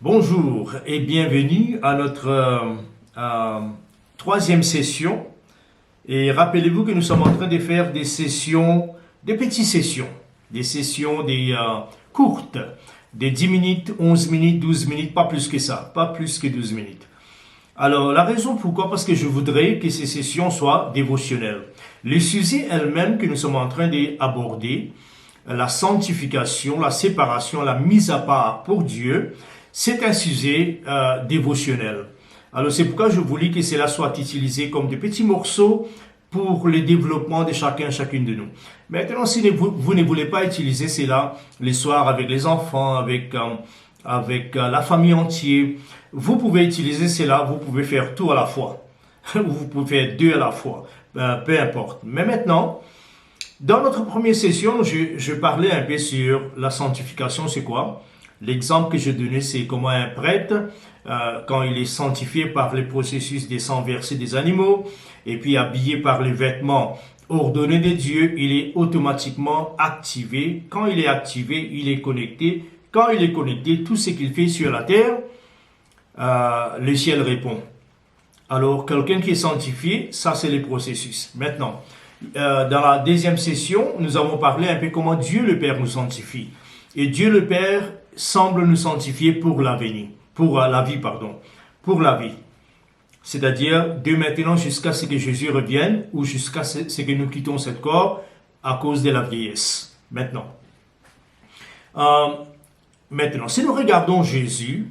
Bonjour et bienvenue à notre troisième session. Et rappelez-vous que nous sommes en train de faire des sessions, des petites sessions, des courtes, des 10 minutes, 11 minutes, 12 minutes, pas plus que ça, pas plus que 12 minutes. Alors, la raison pourquoi, parce que je voudrais que ces sessions soient dévotionnelles. Le sujet elle-même que nous sommes en train d'aborder, la sanctification, la séparation, la mise à part pour Dieu, c'est un sujet dévotionnel. Alors c'est pourquoi je voulais que cela soit utilisé comme des petits morceaux pour le développement de chacune de nous. Maintenant, si vous ne voulez pas utiliser cela les soirs avec les enfants, avec la famille entière, vous pouvez utiliser cela, vous pouvez faire tout à la fois. Vous pouvez faire deux à la fois, peu importe. Mais maintenant, dans notre première session, je parlais un peu sur la sanctification, c'est quoi? L'exemple que je donnais, c'est comment un prêtre, quand il est sanctifié par le processus des sangs versés des animaux, et puis habillé par les vêtements ordonnés de Dieu, il est automatiquement activé. Quand il est activé, il est connecté. Quand il est connecté, tout ce qu'il fait sur la terre, le ciel répond. Alors, quelqu'un qui est sanctifié, ça c'est le processus. Maintenant, dans la deuxième session, nous avons parlé un peu comment Dieu le Père nous sanctifie. Et Dieu le Père semble nous sanctifier pour l'avenir, pour la vie, pardon, pour la vie. C'est-à-dire de maintenant jusqu'à ce que Jésus revienne ou jusqu'à ce que nous quittons ce corps à cause de la vieillesse. Maintenant, si nous regardons Jésus,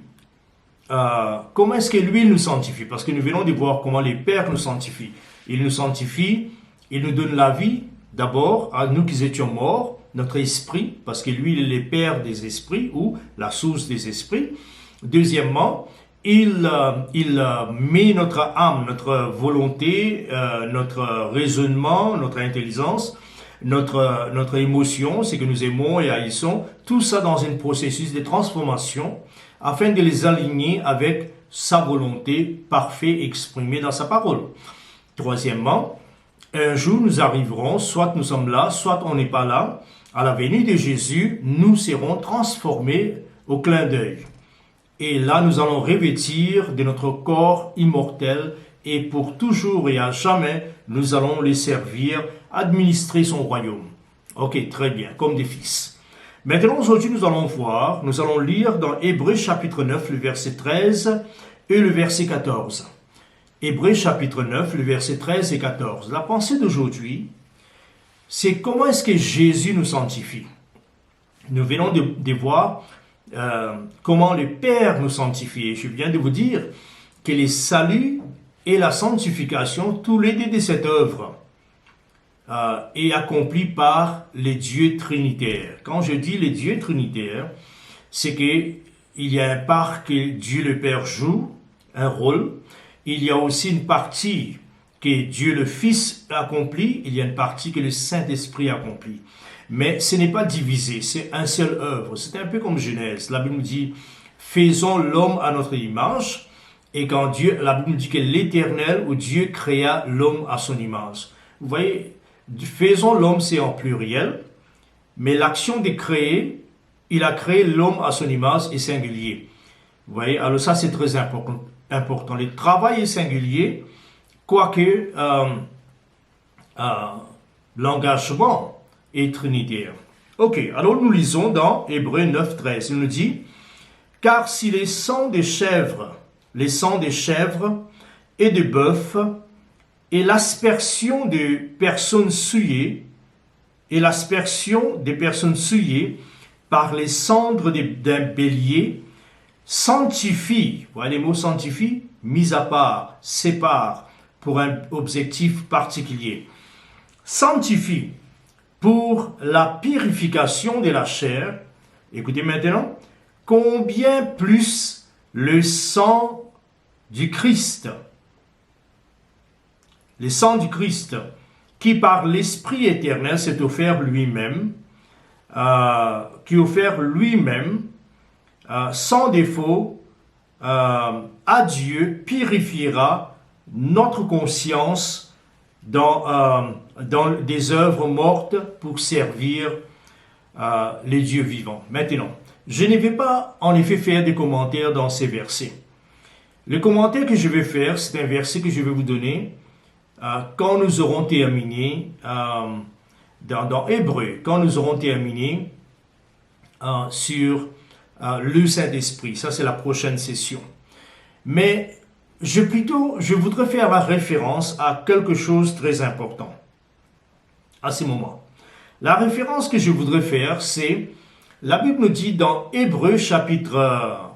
comment est-ce que lui nous sanctifie? Parce que nous venons de voir comment le Père nous sanctifie. Il nous sanctifie, il nous donne la vie, d'abord, à nous qui étions morts, notre esprit, parce que lui, il est le Père des esprits, ou la source des esprits. Deuxièmement, il met notre âme, notre volonté, notre raisonnement, notre intelligence, notre émotion, ce que nous aimons et haïssons, tout ça dans un processus de transformation, afin de les aligner avec sa volonté parfaite exprimée dans sa parole. Troisièmement, un jour nous arriverons, soit nous sommes là, soit on n'est pas là, à la venue de Jésus, nous serons transformés au clin d'œil. Et là, nous allons revêtir de notre corps immortel et pour toujours et à jamais, nous allons les servir, administrer son royaume. Ok, très bien, comme des fils. Maintenant, aujourd'hui, nous allons lire dans Hébreux chapitre 9, le verset 13 et le verset 14. Hébreux chapitre 9, le verset 13 et 14. La pensée d'aujourd'hui, c'est comment est-ce que Jésus nous sanctifie. Nous venons de voir comment le Père nous sanctifie. Et je viens de vous dire que le salut et la sanctification, tous les deux de cette œuvre, est accompli par les dieux trinitaires. Quand je dis les dieux trinitaires, c'est qu'il y a un part que Dieu le Père joue, un rôle. Il y a aussi une partie que Dieu le Fils accomplit, il y a une partie que le Saint-Esprit accomplit. Mais ce n'est pas divisé, c'est un seul œuvre. C'est un peu comme Genèse. La Bible nous dit, faisons l'homme à notre image. Et quand la Bible nous dit que l'Éternel, ou Dieu, créa l'homme à son image. Vous voyez, faisons l'homme, c'est en pluriel. Mais l'action de créer, il a créé l'homme à son image et singulier. Vous voyez, alors ça c'est très important. Le travail est singulier, quoique l'engagement est trinitaire. Ok, alors nous lisons dans Hébreux 9, 13. Il nous dit, « Car si les sangs des chèvres et des bœufs, et l'aspersion des personnes souillées, par les cendres d'un bélier, sanctifie, vous voyez les mots sanctifie, mise à part, sépare, pour un objectif particulier. Sanctifie pour la purification de la chair. Écoutez maintenant, combien plus le sang du Christ, qui par l'Esprit éternel s'est offert lui-même, sans défaut, à Dieu, purifiera notre conscience dans des œuvres mortes pour servir les dieux vivants. Maintenant, je ne vais pas en effet faire des commentaires dans ces versets. Le commentaire que je vais faire, c'est un verset que je vais vous donner quand nous aurons terminé dans Hébreu, quand nous aurons terminé sur le Saint-Esprit. Ça, c'est la prochaine session. Mais je voudrais faire la référence à quelque chose de très important à ce moment. La référence que je voudrais faire, c'est, la Bible nous dit dans Hébreu chapitre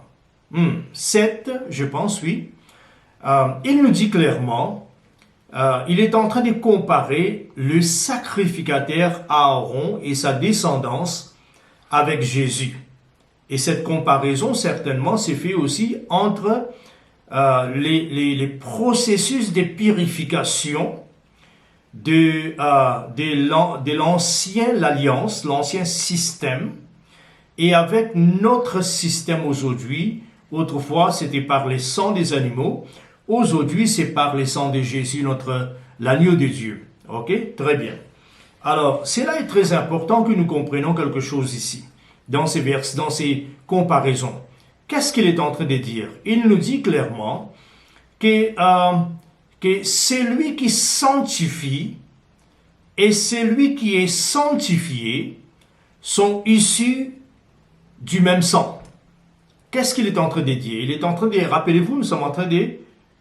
7, je pense, oui, il nous dit clairement, il est en train de comparer le sacrificateur Aaron et sa descendance avec Jésus. Et cette comparaison, certainement, s'est faite aussi entre les processus de purification de l'ancienne alliance, l'ancien système, et avec notre système aujourd'hui. Autrefois, c'était par les sangs des animaux. Aujourd'hui, c'est par les sangs de Jésus, l'agneau de Dieu. Ok? Très bien. Alors, cela est très important que nous comprenions quelque chose ici, dans ces versets, dans ces comparaisons. Qu'est-ce qu'il est en train de dire? Il nous dit clairement que celui qui sanctifie et celui qui est sanctifié sont issus du même sang. Qu'est-ce qu'il est en train de dire? Il est en train de, rappelez-vous, nous sommes en train de,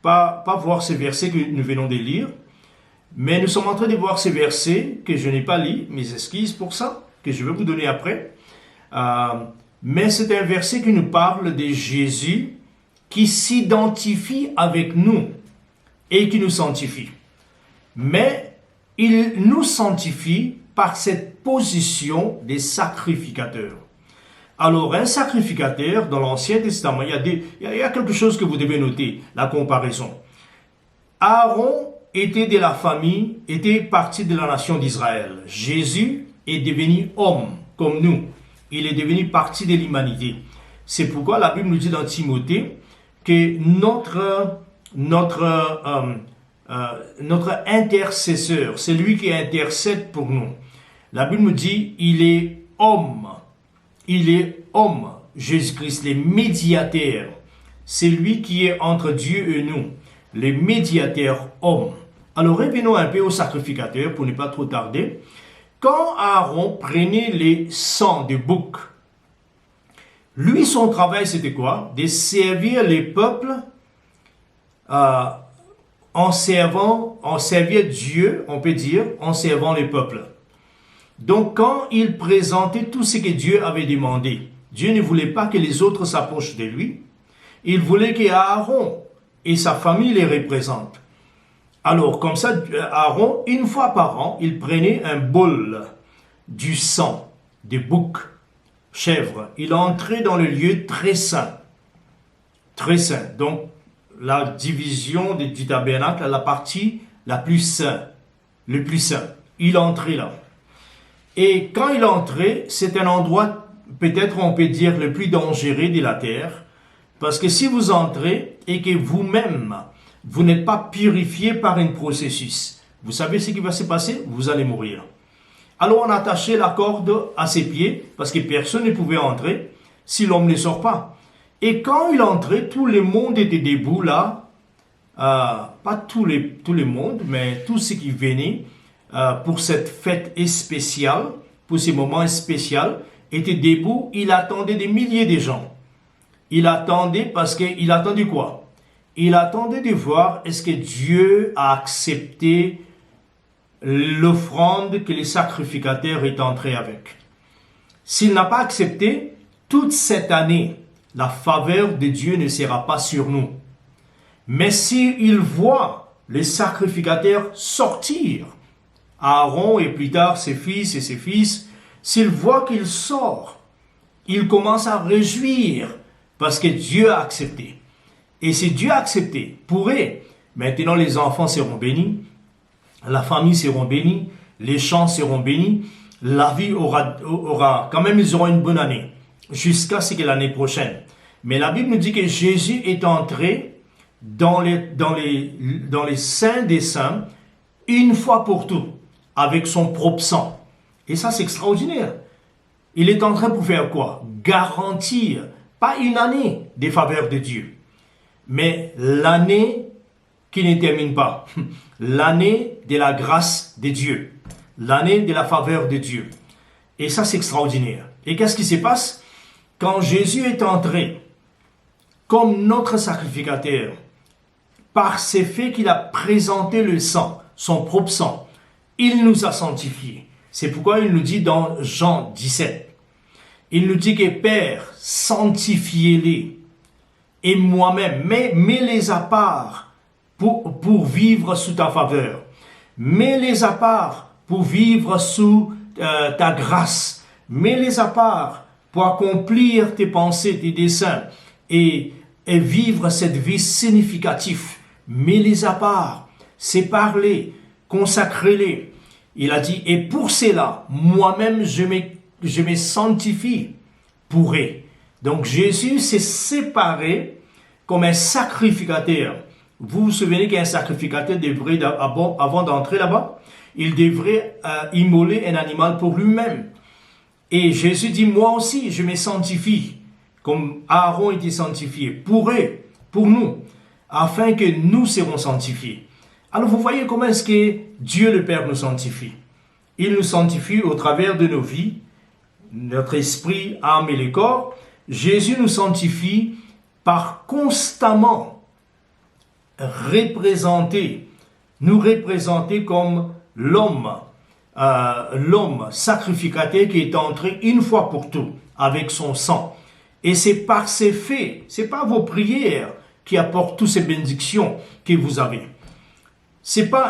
pas voir ces versets que nous venons de lire, mais nous sommes en train de voir ces versets que je n'ai pas lus, mes excuses pour ça, que je vais vous donner après. Mais c'est un verset qui nous parle de Jésus qui s'identifie avec nous et qui nous sanctifie. Mais il nous sanctifie par cette position des sacrificateurs. Alors, un sacrificateur, dans l'Ancien Testament, il y a quelque chose que vous devez noter, la comparaison. Aaron était de la famille, était parti de la nation d'Israël. Jésus est devenu homme, comme nous. Il est devenu partie de l'humanité. C'est pourquoi la Bible nous dit dans Timothée que notre intercesseur, c'est lui qui intercède pour nous. La Bible nous dit, il est homme. Il est homme, Jésus-Christ, le médiateur. C'est lui qui est entre Dieu et nous, le médiateur homme. Alors revenons un peu au sacrificateur pour ne pas trop tarder. Quand Aaron prenait les sangs de bouc, lui, son travail, c'était quoi? De servir les peuples en servir Dieu, on peut dire, en servant les peuples. Donc, quand il présentait tout ce que Dieu avait demandé, Dieu ne voulait pas que les autres s'approchent de lui. Il voulait qu'Aaron et sa famille les représentent. Alors, comme ça, Aaron, une fois par an, il prenait un bol du sang de bouc, chèvre. Il entrait dans le lieu très saint. Très saint. Donc, la division du tabernacle, la partie la plus sainte, le plus saint. Il entrait là. Et quand il entrait, c'est un endroit, peut-être on peut dire, le plus dangereux de la terre. Parce que si vous entrez et que vous-même, vous n'êtes pas purifié par un processus, vous savez ce qui va se passer? Vous allez mourir. Alors on attachait la corde à ses pieds, parce que personne ne pouvait entrer si l'homme ne sort pas. Et quand il entrait, tout le monde était debout là, pas tout le monde, mais tout ce qui venait pour cette fête spéciale, pour ce moment spécial, était debout. Il attendait des milliers de gens. Il attendait parce qu'il attendait quoi? Il attendait de voir est-ce que Dieu a accepté l'offrande que les sacrificateurs étaient entrés avec. S'il n'a pas accepté, toute cette année, la faveur de Dieu ne sera pas sur nous. Mais s'il voit les sacrificateurs sortir, Aaron et plus tard ses fils et ses fils, s'il voit qu'il sort, il commence à réjouir parce que Dieu a accepté. Et si Dieu a accepté, pour eux, maintenant les enfants seront bénis, la famille sera bénie, les champs seront bénis, la vie aura quand même, ils auront une bonne année, jusqu'à ce que l'année prochaine. Mais la Bible nous dit que Jésus est entré dans les saints des saints, une fois pour toutes, avec son propre sang. Et ça, c'est extraordinaire. Il est entré pour faire quoi? Garantir, pas une année des faveurs de Dieu, mais l'année qui ne termine pas. L'année de la grâce de Dieu. L'année de la faveur de Dieu. Et ça, c'est extraordinaire. Et qu'est-ce qui se passe? Quand Jésus est entré comme notre sacrificateur, par ces faits qu'il a présenté le sang, son propre sang, il nous a sanctifiés. C'est pourquoi il nous dit dans Jean 17, il nous dit que Père, sanctifiez-les, et moi-même, mets-les à part pour vivre sous ta faveur. Mets-les à part pour vivre sous ta grâce. Mets-les à part pour accomplir tes pensées, tes desseins et vivre cette vie significative. Mets-les à part, sépare-les, consacre-les. Il a dit, et pour cela, moi-même, je me sanctifie pour eux. Donc Jésus s'est séparé comme un sacrificateur. Vous vous souvenez qu'un sacrificateur devrait, avant d'entrer là-bas, il devrait immoler un animal pour lui-même. Et Jésus dit, moi aussi, je me sanctifie, comme Aaron était sanctifié, pour eux, pour nous, afin que nous serons sanctifiés. Alors vous voyez comment est-ce que Dieu le Père nous sanctifie. Il nous sanctifie au travers de nos vies, notre esprit, âme et le corps. Jésus nous sanctifie par constamment nous représenter comme l'homme sacrificateur qui est entré une fois pour tout avec son sang. Et c'est par ces faits, c'est pas vos prières qui apportent toutes ces bénédictions que vous avez.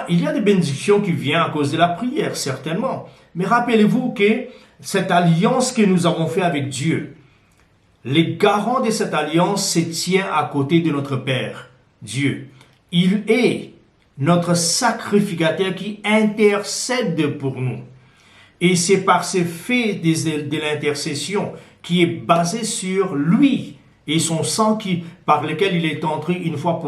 Il y a des bénédictions qui viennent à cause de la prière, certainement. Mais rappelez-vous que cette alliance que nous avons faite avec Dieu, les garants de cette alliance se tiennent à côté de notre Père, Dieu. Il est notre sacrificateur qui intercède pour nous. Et c'est par ces faits de l'intercession qui est basé sur lui et son sang par lequel il est entré une fois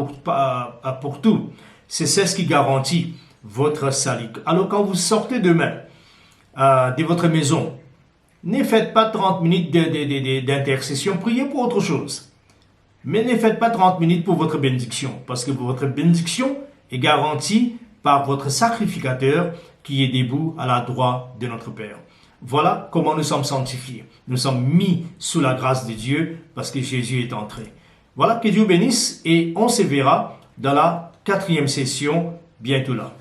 pour tout. C'est ce qui garantit votre salut. Alors quand vous sortez demain de votre maison, ne faites pas 30 minutes d'intercession, priez pour autre chose. Mais ne faites pas 30 minutes pour votre bénédiction, parce que votre bénédiction est garantie par votre sacrificateur qui est debout à la droite de notre Père. Voilà comment nous sommes sanctifiés. Nous sommes mis sous la grâce de Dieu parce que Jésus est entré. Voilà, que Dieu bénisse et on se verra dans la 4e session bientôt là.